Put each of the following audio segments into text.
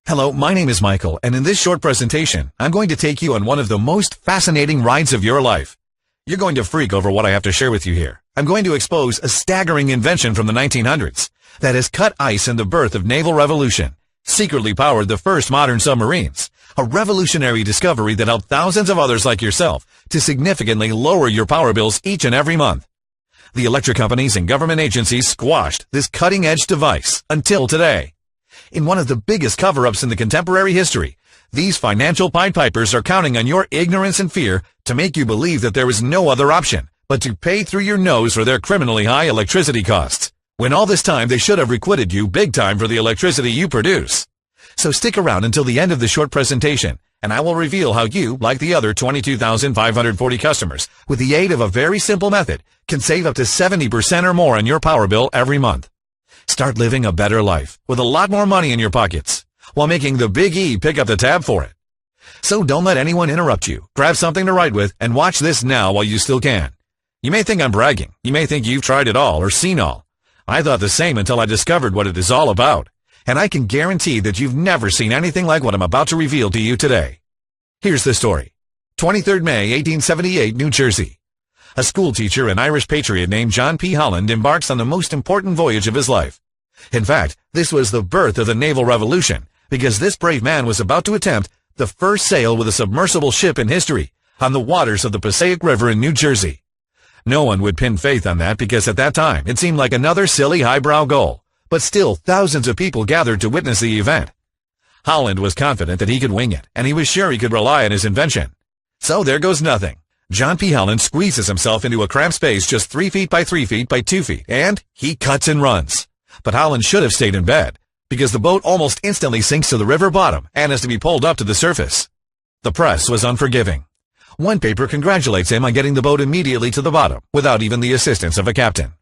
Hello, my name is Michael, and in this short presentation, I'm going to take you on one of the most fascinating rides of your life. You're going to freak over what I have to share with you here. I'm going to expose a staggering invention from the 1900s that has cut ice in the birth of naval revolution, secretly powered the first modern submarines, a revolutionary discovery that helped thousands of others like yourself to significantly lower your power bills each and every month. The electric companies and government agencies squashed this cutting-edge device until today. In one of the biggest cover-ups in the contemporary history, these financial Pied Pipers are counting on your ignorance and fear to make you believe that there is no other option but to pay through your nose for their criminally high electricity costs, when all this time they should have requited you big time for the electricity you produce. So stick around until the end of the short presentation, and I will reveal how you, like the other 22,540 customers, with the aid of a very simple method, can save up to 70% or more on your power bill every month. Start living a better life with a lot more money in your pockets while making the Big E pick up the tab for it. So don't let anyone interrupt you. Grab something to write with and watch this now while you still can. You may think I'm bragging. You may think you've tried it all or seen all. I thought the same until I discovered what it is all about. And I can guarantee that you've never seen anything like what I'm about to reveal to you today. Here's the story. 23rd May, 1878, New Jersey. A school teacher and Irish patriot named John P. Holland embarks on the most important voyage of his life. In fact, this was the birth of the naval revolution, because this brave man was about to attempt the first sail with a submersible ship in history on the waters of the Passaic River in New Jersey. No one would pin faith on that because at that time it seemed like another silly highbrow goal, but still thousands of people gathered to witness the event. Holland was confident that he could wing it, and he was sure he could rely on his invention. So there goes nothing. John P. Holland squeezes himself into a cramped space just 3 feet by 3 feet by 2 feet, and he cuts and runs. But Holland should have stayed in bed, because the boat almost instantly sinks to the river bottom and has to be pulled up to the surface. The press was unforgiving. One paper congratulates him on getting the boat immediately to the bottom, without even the assistance of a captain.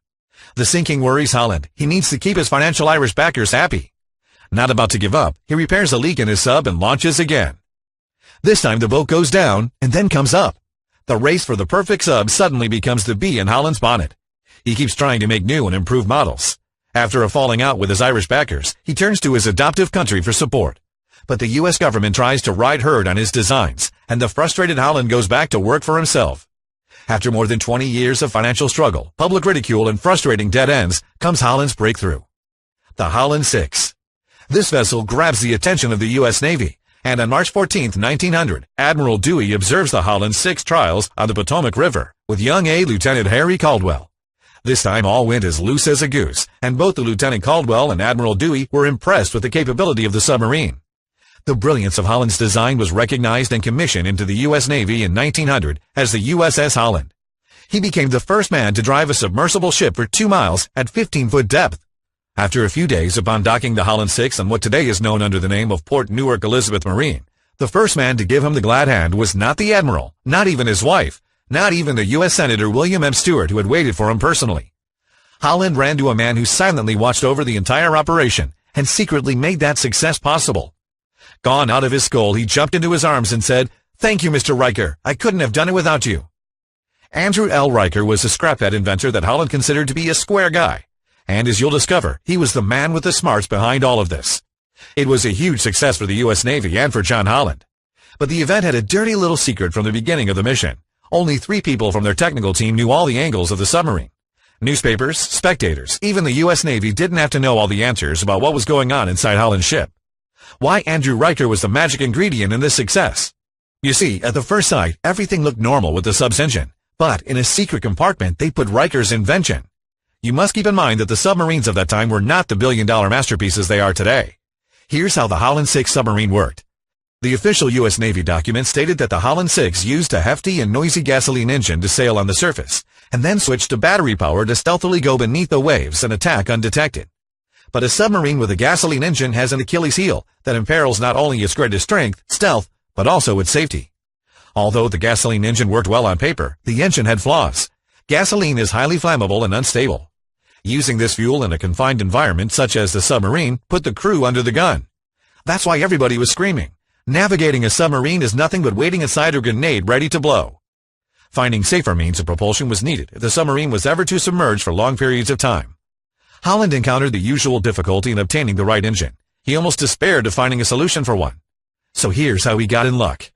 The sinking worries Holland. He needs to keep his financial Irish backers happy. Not about to give up, he repairs a leak in his sub and launches again. This time the boat goes down and then comes up. The race for the perfect sub suddenly becomes the bee in Holland's bonnet. He keeps trying to make new and improved models. After a falling out with his Irish backers, he turns to his adoptive country for support. But the U.S. government tries to ride herd on his designs, and the frustrated Holland goes back to work for himself. After more than 20 years of financial struggle, public ridicule, and frustrating dead ends, comes Holland's breakthrough. The Holland 6. This vessel grabs the attention of the U.S. Navy, and on March 14, 1900, Admiral Dewey observes the Holland 6 trials on the Potomac River with young A. Lieutenant Harry Caldwell. This time all went as loose as a goose, and both the Lieutenant Caldwell and Admiral Dewey were impressed with the capability of the submarine. The brilliance of Holland's design was recognized and commissioned into the U.S. Navy in 1900 as the USS Holland. He became the first man to drive a submersible ship for 2 miles at 15-foot depth. After a few days upon docking the Holland 6 on what today is known under the name of Port Newark Elizabeth Marine, the first man to give him the glad hand was not the Admiral, not even his wife, not even the U.S. Senator William M. Stewart, who had waited for him personally. Holland ran to a man who silently watched over the entire operation and secretly made that success possible. Gone out of his skull, he jumped into his arms and said, "Thank you, Mr. Riker. I couldn't have done it without you." Andrew L. Riker was a scraphead inventor that Holland considered to be a square guy. And as you'll discover, he was the man with the smarts behind all of this. It was a huge success for the U.S. Navy and for John Holland. But the event had a dirty little secret from the beginning of the mission. Only 3 people from their technical team knew all the angles of the submarine. Newspapers, spectators, even the U.S. Navy didn't have to know all the answers about what was going on inside Holland's ship. Why Andrew Riker was the magic ingredient in this success? You see, at the first sight, everything looked normal with the sub's engine. But in a secret compartment, they put Riker's invention. You must keep in mind that the submarines of that time were not the billion-dollar masterpieces they are today. Here's how the Holland 6 submarine worked. The official U.S. Navy document stated that the Holland 6 used a hefty and noisy gasoline engine to sail on the surface, and then switched to battery power to stealthily go beneath the waves and attack undetected. But a submarine with a gasoline engine has an Achilles heel that imperils not only its greatest strength, stealth, but also its safety. Although the gasoline engine worked well on paper, the engine had flaws. Gasoline is highly flammable and unstable. Using this fuel in a confined environment such as the submarine put the crew under the gun. That's why everybody was screaming. Navigating a submarine is nothing but waiting inside a grenade ready to blow. Finding safer means of propulsion was needed if the submarine was ever to submerge for long periods of time. Holland encountered the usual difficulty in obtaining the right engine. He almost despaired of finding a solution for one. So here's how he got in luck.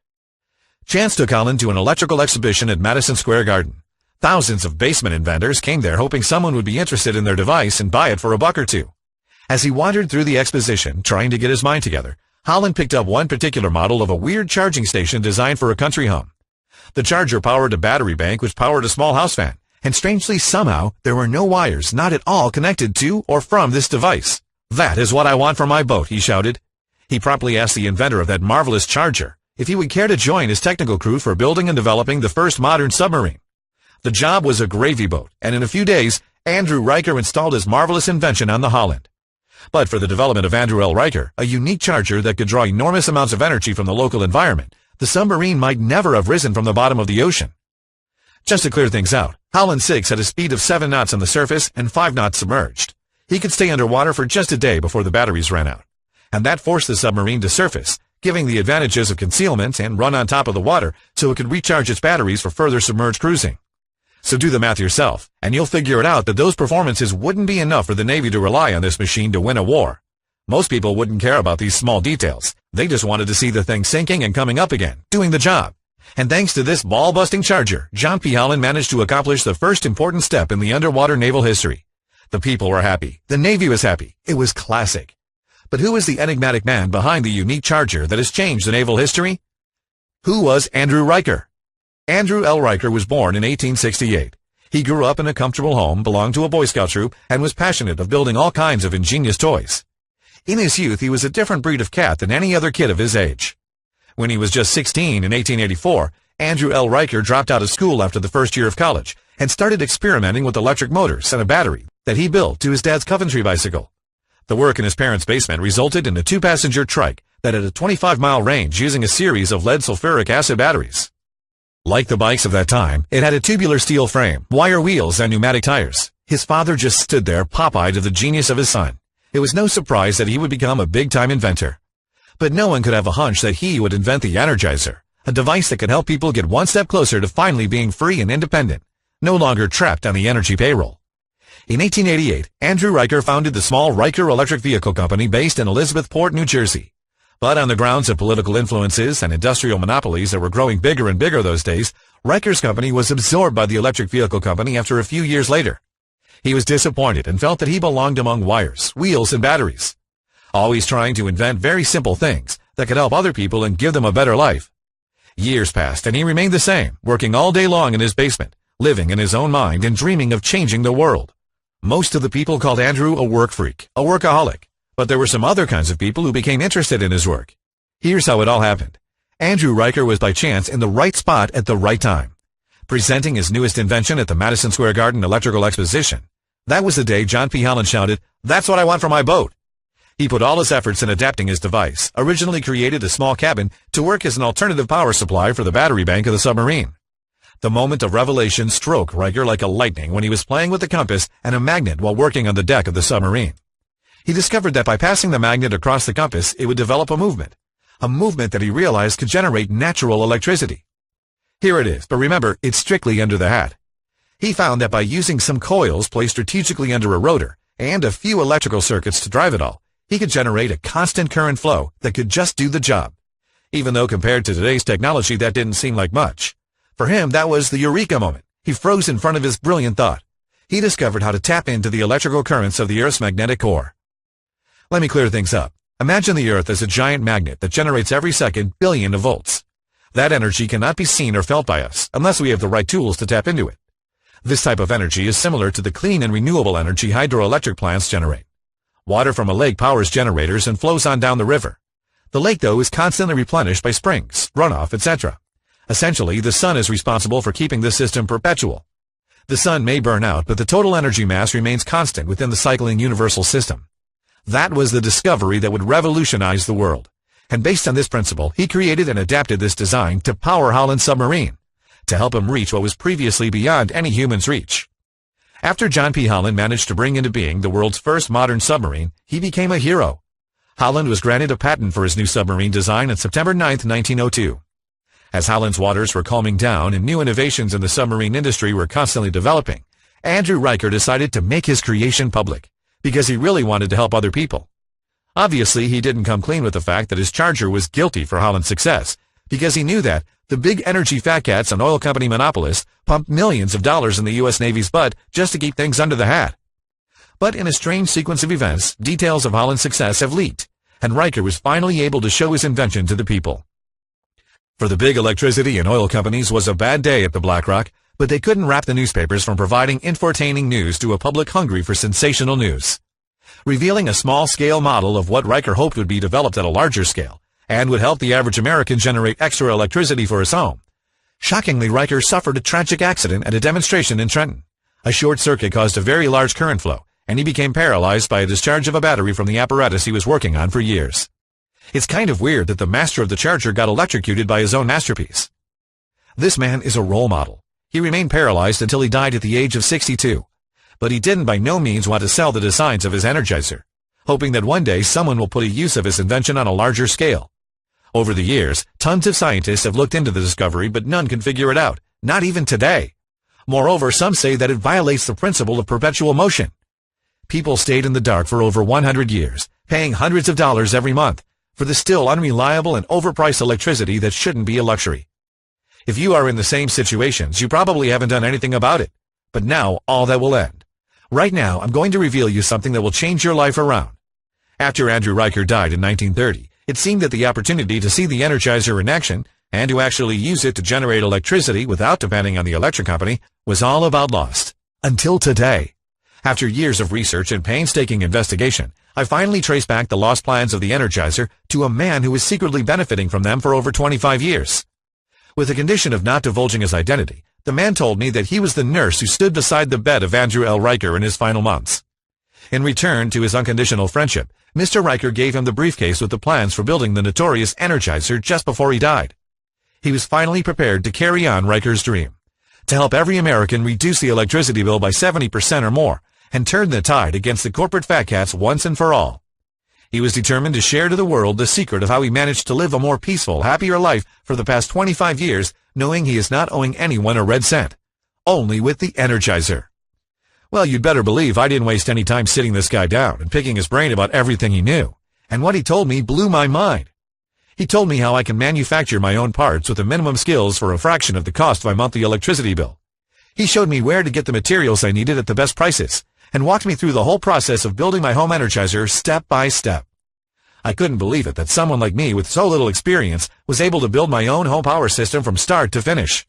Chance took Holland to an electrical exhibition at Madison Square Garden. Thousands of basement inventors came there hoping someone would be interested in their device and buy it for $1 or $2. As he wandered through the exposition, trying to get his mind together, Holland picked up one particular model of a weird charging station designed for a country home. The charger powered a battery bank which powered a small house fan, and strangely somehow, there were no wires not at all connected to or from this device. "That is what I want for my boat," he shouted. He promptly asked the inventor of that marvelous charger if he would care to join his technical crew for building and developing the first modern submarine. The job was a gravy boat, and in a few days, Andrew Riker installed his marvelous invention on the Holland. But for the development of Andrew L. Riker, a unique charger that could draw enormous amounts of energy from the local environment, the submarine might never have risen from the bottom of the ocean. Just to clear things out, Holland 6 had a speed of 7 knots on the surface and 5 knots submerged. He could stay underwater for just a day before the batteries ran out, and that forced the submarine to surface, giving the advantages of concealment and run on top of the water so it could recharge its batteries for further submerged cruising. So do the math yourself, and you'll figure it out that those performances wouldn't be enough for the Navy to rely on this machine to win a war. Most people wouldn't care about these small details. They just wanted to see the thing sinking and coming up again, doing the job. And thanks to this ball-busting charger, John P. Holland managed to accomplish the first important step in the underwater naval history. The people were happy. The Navy was happy. It was classic. But who was the enigmatic man behind the unique charger that has changed the naval history? Who was Andrew Riker? Andrew L. Riker was born in 1868. He grew up in a comfortable home, belonged to a Boy Scout troop, and was passionate of building all kinds of ingenious toys. In his youth, he was a different breed of cat than any other kid of his age. When he was just 16 in 1884, Andrew L. Riker dropped out of school after the first year of college and started experimenting with electric motors and a battery that he built to his dad's Coventry bicycle. The work in his parents' basement resulted in a 2-passenger trike that had a 25-mile range using a series of lead sulfuric acid batteries. Like the bikes of that time, it had a tubular steel frame, wire wheels, and pneumatic tires. His father just stood there pop-eyed at the genius of his son. It was no surprise that he would become a big-time inventor. But no one could have a hunch that he would invent the Energizer, a device that could help people get one step closer to finally being free and independent, no longer trapped on the energy payroll. In 1888, Andrew Riker founded the small Riker Electric Vehicle Company based in Elizabethport, New Jersey. But on the grounds of political influences and industrial monopolies that were growing bigger and bigger those days, Riker's company was absorbed by the Electric Vehicle Company after a few years later. He was disappointed and felt that he belonged among wires, wheels, and batteries, always trying to invent very simple things that could help other people and give them a better life. Years passed, and he remained the same, working all day long in his basement, living in his own mind and dreaming of changing the world. Most of the people called Andrew a work freak, a workaholic, but there were some other kinds of people who became interested in his work. Here's how it all happened. Andrew Riker was by chance in the right spot at the right time, presenting his newest invention at the Madison Square Garden Electrical Exposition. That was the day John P. Holland shouted, "That's what I want for my boat." He put all his efforts in adapting his device, originally created a small cabin, to work as an alternative power supply for the battery bank of the submarine. The moment of revelation struck Riker like a lightning when he was playing with the compass and a magnet while working on the deck of the submarine. He discovered that by passing the magnet across the compass, it would develop a movement that he realized could generate natural electricity. Here it is, but remember, it's strictly under the hat. He found that by using some coils placed strategically under a rotor and a few electrical circuits to drive it all, he could generate a constant current flow that could just do the job. Even though compared to today's technology that didn't seem like much. For him, that was the eureka moment. He froze in front of his brilliant thought. He discovered how to tap into the electrical currents of the Earth's magnetic core. Let me clear things up. Imagine the Earth as a giant magnet that generates every second billions of volts. That energy cannot be seen or felt by us unless we have the right tools to tap into it. This type of energy is similar to the clean and renewable energy hydroelectric plants generate. Water from a lake powers generators and flows on down the river. The lake, though, is constantly replenished by springs, runoff, etc. Essentially, the sun is responsible for keeping this system perpetual. The sun may burn out, but the total energy mass remains constant within the cycling universal system. That was the discovery that would revolutionize the world. And based on this principle, he created and adapted this design to power Holland's submarine, to help him reach what was previously beyond any human's reach. After John P. Holland managed to bring into being the world's first modern submarine, he became a hero. Holland was granted a patent for his new submarine design on September 9, 1902. As Holland's waters were calming down and new innovations in the submarine industry were constantly developing, Andrew Riker decided to make his creation public, because he really wanted to help other people. Obviously, he didn't come clean with the fact that his charger was guilty for Holland's success, because he knew that the big energy fat cats and oil company monopolists pumped millions of dollars in the U.S. Navy's butt just to keep things under the hat. But in a strange sequence of events, details of Holland's success have leaked, and Riker was finally able to show his invention to the people. For the big electricity and oil companies was a bad day at the Black Rock, but they couldn't wrap the newspapers from providing entertaining news to a public hungry for sensational news. Revealing a small-scale model of what Riker hoped would be developed at a larger scale, and would help the average American generate extra electricity for his home. Shockingly, Riker suffered a tragic accident at a demonstration in Trenton. A short circuit caused a very large current flow, and he became paralyzed by a discharge of a battery from the apparatus he was working on for years. It's kind of weird that the master of the charger got electrocuted by his own masterpiece. This man is a role model. He remained paralyzed until he died at the age of 62. But he didn't by no means want to sell the designs of his Energizer, hoping that one day someone will put a use of his invention on a larger scale. Over the years, tons of scientists have looked into the discovery, but none can figure it out, not even today. Moreover, some say that it violates the principle of perpetual motion. People stayed in the dark for over 100 years, paying hundreds of dollars every month for the still unreliable and overpriced electricity that shouldn't be a luxury. If you are in the same situations, you probably haven't done anything about it. But now, all that will end. Right now, I'm going to reveal you something that will change your life around. After Andrew Riker died in 1930, it seemed that the opportunity to see the Energizer in action, and to actually use it to generate electricity without depending on the electric company, was all about lost. Until today. After years of research and painstaking investigation, I finally traced back the lost plans of the Energizer to a man who was secretly benefiting from them for over 25 years. With the condition of not divulging his identity, the man told me that he was the nurse who stood beside the bed of Andrew L. Riker in his final months. In return to his unconditional friendship, Mr. Riker gave him the briefcase with the plans for building the notorious Energizer just before he died. He was finally prepared to carry on Riker's dream, to help every American reduce the electricity bill by 70% or more, and turn the tide against the corporate fat cats once and for all. He was determined to share to the world the secret of how he managed to live a more peaceful, happier life for the past 25 years, knowing he is not owing anyone a red cent. Only with the Energizer. Well, you'd better believe I didn't waste any time sitting this guy down and picking his brain about everything he knew. And what he told me blew my mind. He told me how I can manufacture my own parts with the minimum skills for a fraction of the cost of my monthly electricity bill. He showed me where to get the materials I needed at the best prices, and walked me through the whole process of building my home Energizer step by step. I couldn't believe it that someone like me with so little experience was able to build my own home power system from start to finish.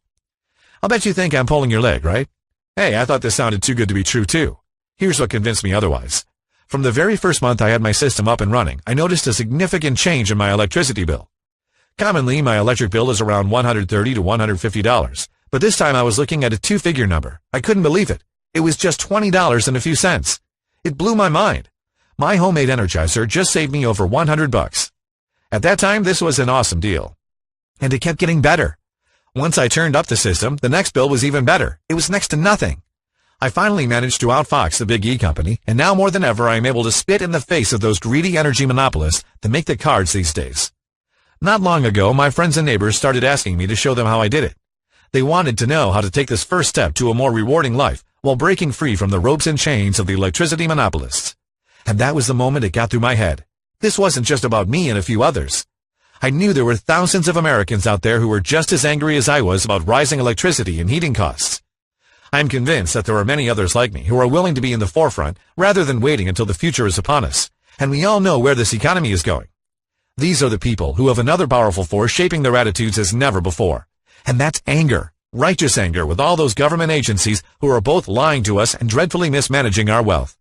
I'll bet you think I'm pulling your leg, right? Hey, I thought this sounded too good to be true too. Here's what convinced me otherwise. From the very first month I had my system up and running, I noticed a significant change in my electricity bill. Commonly, my electric bill is around $130 to $150, but this time I was looking at a two-figure number. I couldn't believe it. It was just $20 and a few cents. It blew my mind. My homemade Energizer just saved me over $100. At that time, this was an awesome deal. And it kept getting better. Once I turned up the system, the next bill was even better. It was next to nothing. I finally managed to outfox the Big E company, and now more than ever I am able to spit in the face of those greedy energy monopolists that make the cards these days. Not long ago, my friends and neighbors started asking me to show them how I did it. They wanted to know how to take this first step to a more rewarding life while breaking free from the ropes and chains of the electricity monopolists. And that was the moment it got through my head. This wasn't just about me and a few others. I knew there were thousands of Americans out there who were just as angry as I was about rising electricity and heating costs. I'm convinced that there are many others like me who are willing to be in the forefront rather than waiting until the future is upon us, and we all know where this economy is going. These are the people who have another powerful force shaping their attitudes as never before, and that's anger. Righteous anger with all those government agencies who are both lying to us and dreadfully mismanaging our wealth.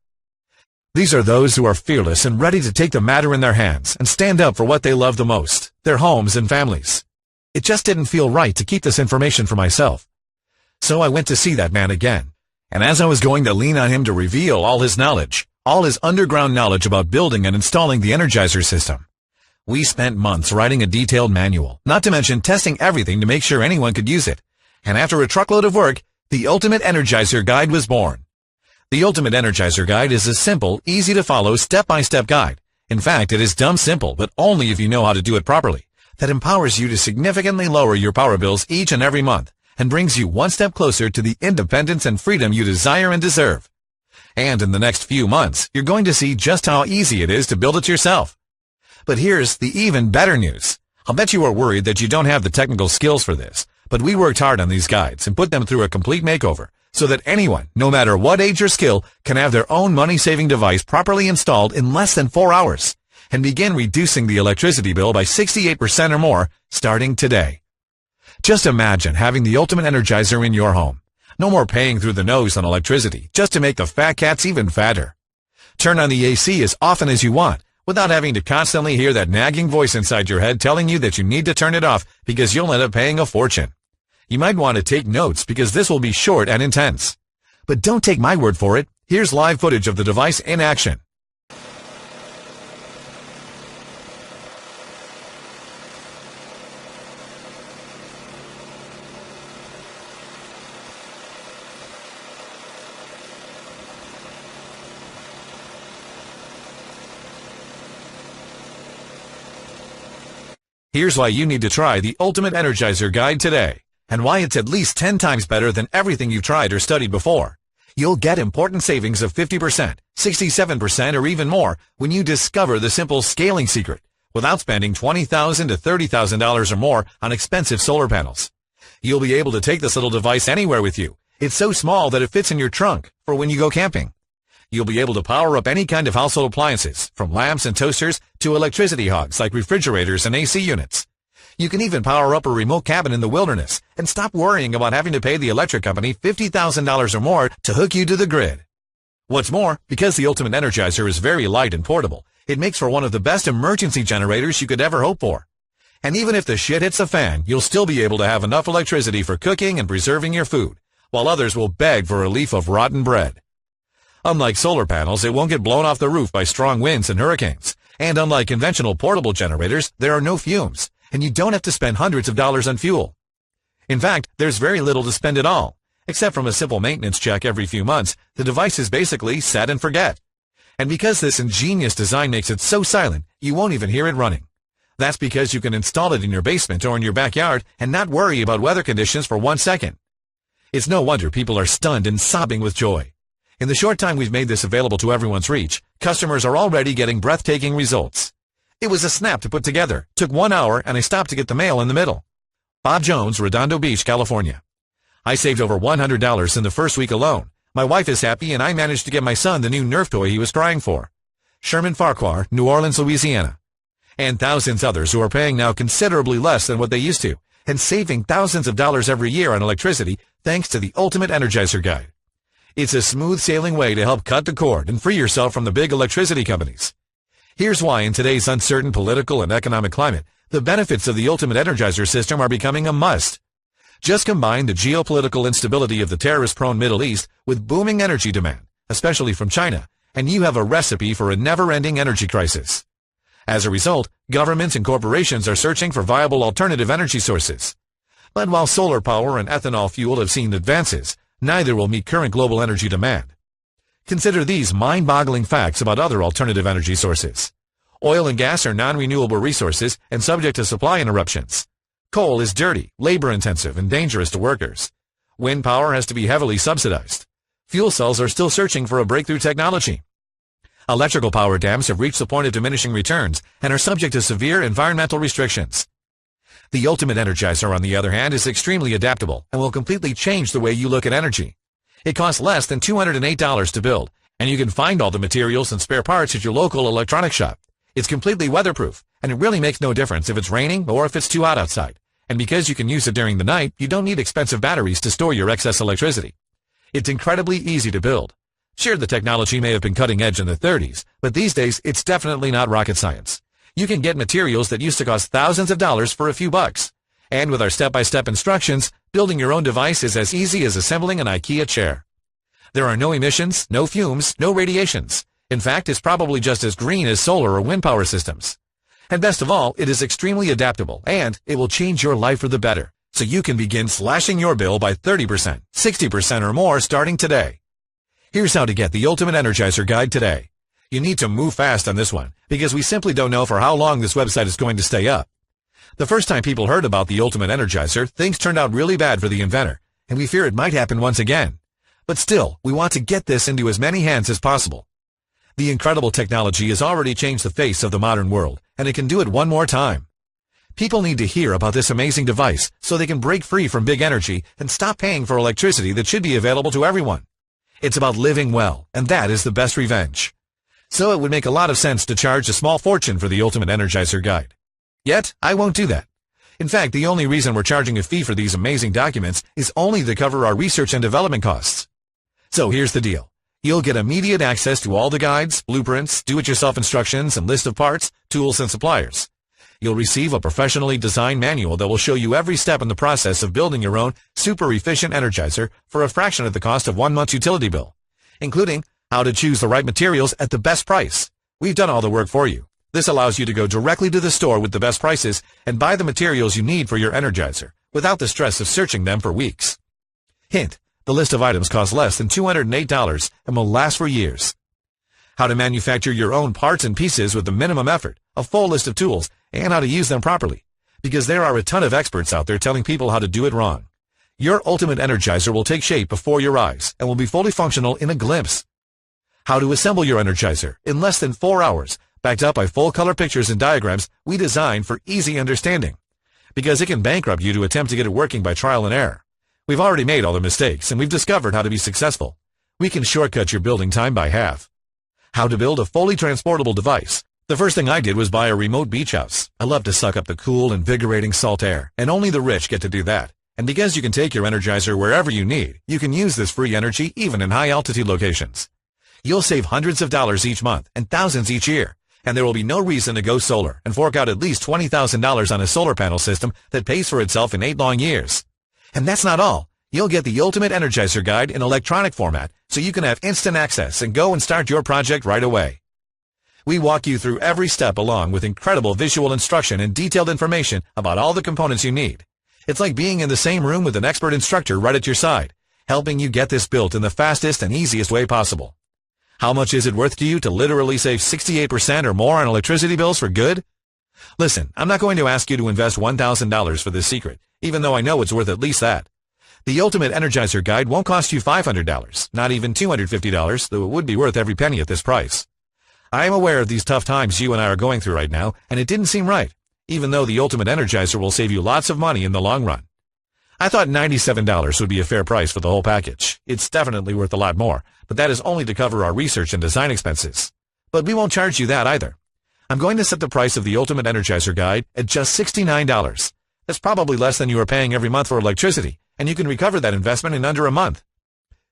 These are those who are fearless and ready to take the matter in their hands and stand up for what they love the most, their homes and families. It just didn't feel right to keep this information for myself. So I went to see that man again, and as I was going to lean on him to reveal all his knowledge, all his underground knowledge about building and installing the Energizer system, we spent months writing a detailed manual, not to mention testing everything to make sure anyone could use it. And after a truckload of work, the Ultimate Energizer Guide was born. The Ultimate Energizer Guide is a simple, easy-to-follow, step-by-step guide. In fact, it is dumb simple, but only if you know how to do it properly, that empowers you to significantly lower your power bills each and every month, and brings you one step closer to the independence and freedom you desire and deserve. And in the next few months, you're going to see just how easy it is to build it yourself. But here's the even better news. I'll bet you are worried that you don't have the technical skills for this, but we worked hard on these guides and put them through a complete makeover so that anyone, no matter what age or skill, can have their own money-saving device properly installed in less than 4 hours and begin reducing the electricity bill by 68% or more starting today. Just imagine having the ultimate Energizer in your home. No more paying through the nose on electricity just to make the fat cats even fatter. Turn on the AC as often as you want without having to constantly hear that nagging voice inside your head telling you that you need to turn it off because you'll end up paying a fortune. You might want to take notes because this will be short and intense. But don't take my word for it. Here's live footage of the device in action. Here's why you need to try the Ultimate Energizer Guide today, and why it's at least 10 times better than everything you've tried or studied before. You'll get important savings of 50%, 67%, or even more when you discover the simple scaling secret without spending $20,000 to $30,000 or more on expensive solar panels. You'll be able to take this little device anywhere with you. It's so small that it fits in your trunk for when you go camping. You'll be able to power up any kind of household appliances, from lamps and toasters to electricity hogs like refrigerators and AC units. You can even power up a remote cabin in the wilderness and stop worrying about having to pay the electric company $50,000 or more to hook you to the grid. What's more, because the Ultimate Energizer is very light and portable, it makes for one of the best emergency generators you could ever hope for. And even if the shit hits the fan, you'll still be able to have enough electricity for cooking and preserving your food, while others will beg for a leaf of rotten bread. Unlike solar panels, it won't get blown off the roof by strong winds and hurricanes. And unlike conventional portable generators, there are no fumes, and you don't have to spend hundreds of dollars on fuel. In fact, there's very little to spend at all. Except from a simple maintenance check every few months, the device is basically set and forget. And because this ingenious design makes it so silent, you won't even hear it running. That's because you can install it in your basement or in your backyard and not worry about weather conditions for 1 second. It's no wonder people are stunned and sobbing with joy. In the short time we've made this available to everyone's reach, customers are already getting breathtaking results. It was a snap to put together, took 1 hour, and I stopped to get the mail in the middle. Bob Jones, Redondo Beach, California. I saved over $100 in the first week alone. My wife is happy, and I managed to get my son the new Nerf toy he was crying for. Sherman Farquhar, New Orleans, Louisiana. And thousands others who are paying now considerably less than what they used to, and saving thousands of dollars every year on electricity thanks to the Ultimate Energizer Guide. It's a smooth-sailing way to help cut the cord and free yourself from the big electricity companies. Here's why in today's uncertain political and economic climate, the benefits of the Ultimate Energizer system are becoming a must. Just combine the geopolitical instability of the terrorist-prone Middle East with booming energy demand, especially from China, and you have a recipe for a never-ending energy crisis. As a result, governments and corporations are searching for viable alternative energy sources. But while solar power and ethanol fuel have seen advances, neither will meet current global energy demand. Consider these mind-boggling facts about other alternative energy sources. Oil and gas are non-renewable resources and subject to supply interruptions. Coal is dirty, labor-intensive, and dangerous to workers. Wind power has to be heavily subsidized. Fuel cells are still searching for a breakthrough technology. Electrical power dams have reached the point of diminishing returns and are subject to severe environmental restrictions. The Ultimate Energizer, on the other hand, is extremely adaptable and will completely change the way you look at energy. It costs less than $208 to build, and you can find all the materials and spare parts at your local electronics shop. It's completely weatherproof, and it really makes no difference if it's raining or if it's too hot outside. And because you can use it during the night, you don't need expensive batteries to store your excess electricity. It's incredibly easy to build. Sure, the technology may have been cutting edge in the 30s, but these days it's definitely not rocket science. You can get materials that used to cost thousands of dollars for a few bucks. And with our step-by-step instructions, building your own device is as easy as assembling an IKEA chair. There are no emissions, no fumes, no radiations. In fact, it's probably just as green as solar or wind power systems. And best of all, it is extremely adaptable, and it will change your life for the better, so you can begin slashing your bill by 30%, 60% or more starting today. Here's how to get the Ultimate Energizer Guide today. You need to move fast on this one, because we simply don't know for how long this website is going to stay up. The first time people heard about the Ultimate Energizer, things turned out really bad for the inventor, and we fear it might happen once again. But still, we want to get this into as many hands as possible. The incredible technology has already changed the face of the modern world, and it can do it one more time. People need to hear about this amazing device so they can break free from big energy and stop paying for electricity that should be available to everyone. It's about living well, and that is the best revenge. So it would make a lot of sense to charge a small fortune for the Ultimate Energizer Guide. Yet, I won't do that. In fact, the only reason we're charging a fee for these amazing documents is only to cover our research and development costs. So here's the deal. You'll get immediate access to all the guides, blueprints, do-it-yourself instructions, and list of parts, tools, and suppliers. You'll receive a professionally designed manual that will show you every step in the process of building your own super efficient Energizer for a fraction of the cost of 1 month's utility bill, including how to choose the right materials at the best price. We've done all the work for you. This allows you to go directly to the store with the best prices and buy the materials you need for your Energizer without the stress of searching them for weeks. Hint, the list of items costs less than $208 and will last for years. How to manufacture your own parts and pieces with the minimum effort, a full list of tools, and how to use them properly, because there are a ton of experts out there telling people how to do it wrong. Your Ultimate Energizer will take shape before your eyes and will be fully functional in a glimpse. How to assemble your Energizer in less than 4 hours, backed up by full-color pictures and diagrams we designed for easy understanding, because it can bankrupt you to attempt to get it working by trial and error. We've already made all the mistakes, and we've discovered how to be successful. We can shortcut your building time by half. How to build a fully transportable device. The first thing I did was buy a remote beach house. I love to suck up the cool, invigorating salt air, and only the rich get to do that. And because you can take your Energizer wherever you need, you can use this free energy even in high-altitude locations. You'll save hundreds of dollars each month and thousands each year, and there will be no reason to go solar and fork out at least $20,000 on a solar panel system that pays for itself in 8 long years. And that's not all. You'll get the Ultimate Energizer Guide in electronic format so you can have instant access and go and start your project right away. We walk you through every step along with incredible visual instruction and detailed information about all the components you need. It's like being in the same room with an expert instructor right at your side, helping you get this built in the fastest and easiest way possible. How much is it worth to you to literally save 68% or more on electricity bills for good? Listen, I'm not going to ask you to invest $1,000 for this secret, even though I know it's worth at least that. The Ultimate Energizer Guide won't cost you $500, not even $250, though it would be worth every penny at this price. I am aware of these tough times you and I are going through right now, and it didn't seem right, even though the Ultimate Energizer will save you lots of money in the long run. I thought $97 would be a fair price for the whole package. It's definitely worth a lot more, but that is only to cover our research and design expenses. But we won't charge you that either. I'm going to set the price of the Ultimate Energizer Guide at just $69. That's probably less than you are paying every month for electricity, and you can recover that investment in under a month.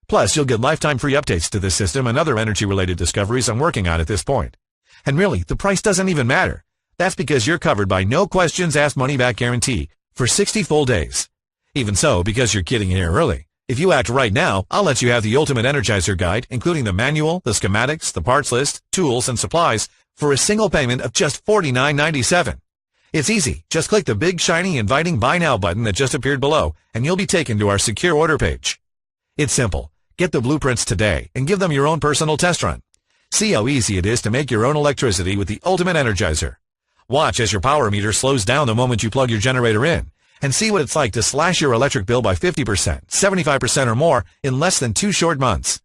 Plus, you'll get lifetime free updates to this system and other energy-related discoveries I'm working on at this point. And really, the price doesn't even matter. That's because you're covered by no questions asked money-back guarantee for 60 full days. Even so, because you're getting here early, if you act right now, I'll let you have the Ultimate Energizer Guide, including the manual, the schematics, the parts list, tools, and supplies, for a single payment of just $49.97. It's easy. Just click the big, shiny, inviting Buy Now button that just appeared below, and you'll be taken to our secure order page. It's simple. Get the blueprints today and give them your own personal test run. See how easy it is to make your own electricity with the Ultimate Energizer. Watch as your power meter slows down the moment you plug your generator in, and see what it's like to slash your electric bill by 50%, 75% or more in less than 2 short months.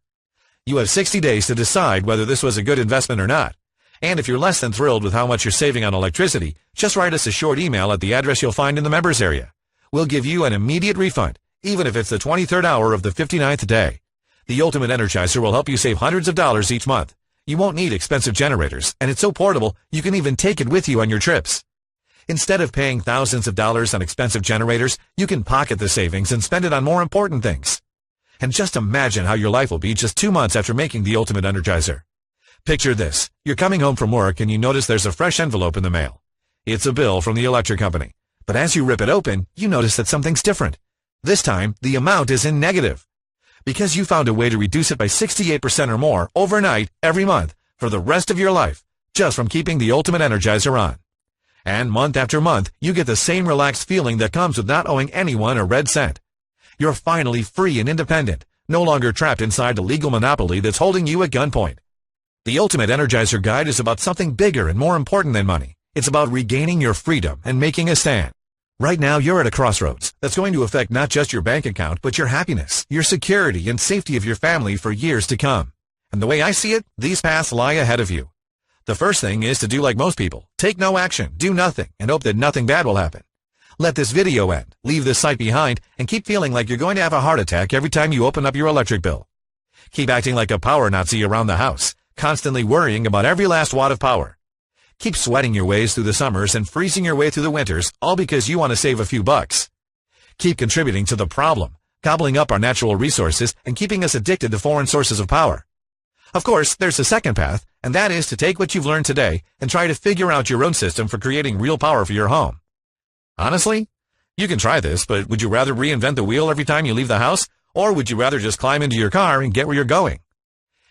You have 60 days to decide whether this was a good investment or not. And if you're less than thrilled with how much you're saving on electricity, just write us a short email at the address you'll find in the members area. We'll give you an immediate refund, even if it's the 23rd hour of the 59th day. The Ultimate Energizer will help you save hundreds of dollars each month. You won't need expensive generators, and it's so portable you can even take it with you on your trips. Instead of paying thousands of dollars on expensive generators, you can pocket the savings and spend it on more important things. And just imagine how your life will be just 2 months after making the Ultimate Energizer. Picture this. You're coming home from work and you notice there's a fresh envelope in the mail. It's a bill from the electric company. But as you rip it open, you notice that something's different. This time, the amount is in negative, because you found a way to reduce it by 68% or more overnight every month for the rest of your life, just from keeping the Ultimate Energizer on. And month after month, you get the same relaxed feeling that comes with not owing anyone a red cent. You're finally free and independent, no longer trapped inside a legal monopoly that's holding you at gunpoint. The Ultimate Energizer Guide is about something bigger and more important than money. It's about regaining your freedom and making a stand. Right now, you're at a crossroads that's going to affect not just your bank account, but your happiness, your security, and safety of your family for years to come. And the way I see it, these paths lie ahead of you. The first thing is to do like most people. Take no action, do nothing, and hope that nothing bad will happen. Let this video end, leave this site behind, and keep feeling like you're going to have a heart attack every time you open up your electric bill. Keep acting like a power Nazi around the house, constantly worrying about every last watt of power. Keep sweating your ways through the summers and freezing your way through the winters, all because you want to save a few bucks. Keep contributing to the problem, gobbling up our natural resources and keeping us addicted to foreign sources of power. Of course, there's a second path, and that is to take what you've learned today and try to figure out your own system for creating real power for your home. Honestly, you can try this, but would you rather reinvent the wheel every time you leave the house, or would you rather just climb into your car and get where you're going?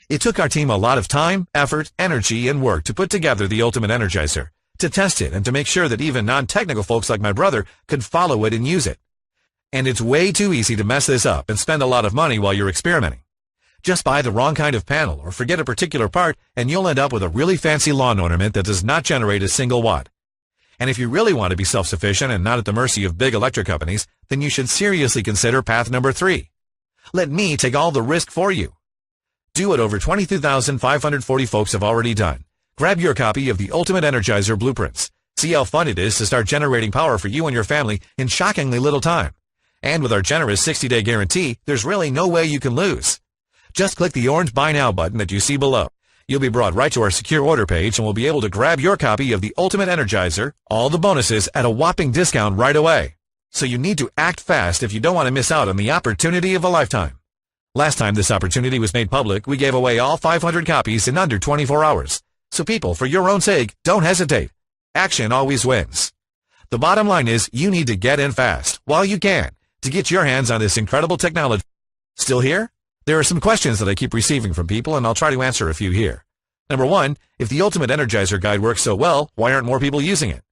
It took our team a lot of time, effort, energy, and work to put together the ultimate Energizer, to test it and to make sure that even non-technical folks like my brother could follow it and use it. And it's way too easy to mess this up and spend a lot of money while you're experimenting. Just buy the wrong kind of panel or forget a particular part and you'll end up with a really fancy lawn ornament that does not generate a single watt. And if you really want to be self-sufficient and not at the mercy of big electric companies, then you should seriously consider path number 3. Let me take all the risk for you. Do what over 22,540 folks have already done. Grab your copy of the Ultimate Energizer Blueprints. See how fun it is to start generating power for you and your family in shockingly little time. And with our generous 60-day guarantee, there's really no way you can lose. Just click the orange Buy Now button that you see below. You'll be brought right to our secure order page and will be able to grab your copy of the Ultimate Energizer, all the bonuses at a whopping discount right away. So you need to act fast if you don't want to miss out on the opportunity of a lifetime. Last time this opportunity was made public, we gave away all 500 copies in under 24 hours. So people, for your own sake, don't hesitate. Action always wins. The bottom line is you need to get in fast, while you can, to get your hands on this incredible technology. Still here? There are some questions that I keep receiving from people, and I'll try to answer a few here. Number 1, if the Ultimate Energizer Guide works so well, why aren't more people using it?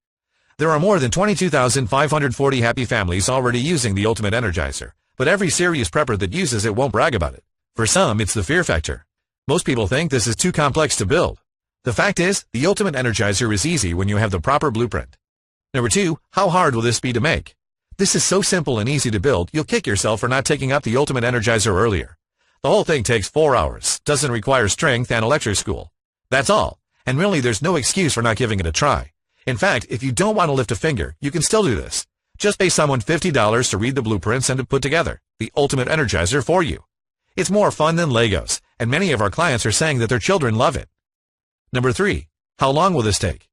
There are more than 22,540 happy families already using the Ultimate Energizer, but every serious prepper that uses it won't brag about it. For some, it's the fear factor. Most people think this is too complex to build. The fact is, the Ultimate Energizer is easy when you have the proper blueprint. Number 2, how hard will this be to make? This is so simple and easy to build, you'll kick yourself for not taking up the Ultimate Energizer earlier. The whole thing takes 4 hours, doesn't require strength and electric school. That's all, and really there's no excuse for not giving it a try. In fact, if you don't want to lift a finger, you can still do this. Just pay someone $50 to read the blueprints and to put together the Ultimate Energizer for you. It's more fun than Legos, and many of our clients are saying that their children love it. Number 3, how long will this take?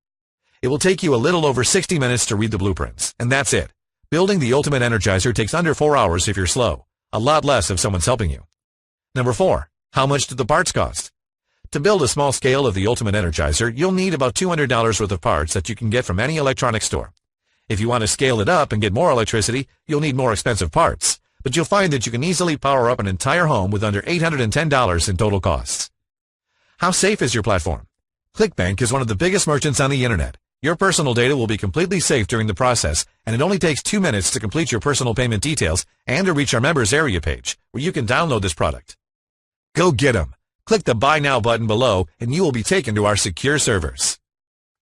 It will take you a little over 60 minutes to read the blueprints, and that's it. Building the Ultimate Energizer takes under 4 hours if you're slow, a lot less if someone's helping you. Number 4, how much do the parts cost? To build a small scale of the Ultimate Energizer, you'll need about $200 worth of parts that you can get from any electronics store. If you want to scale it up and get more electricity, you'll need more expensive parts, but you'll find that you can easily power up an entire home with under $810 in total costs. How safe is your platform? ClickBank is one of the biggest merchants on the internet. Your personal data will be completely safe during the process, and it only takes 2 minutes to complete your personal payment details and to reach our members area page, where you can download this product. Go get 'em! Click the Buy Now button below, and you will be taken to our secure servers.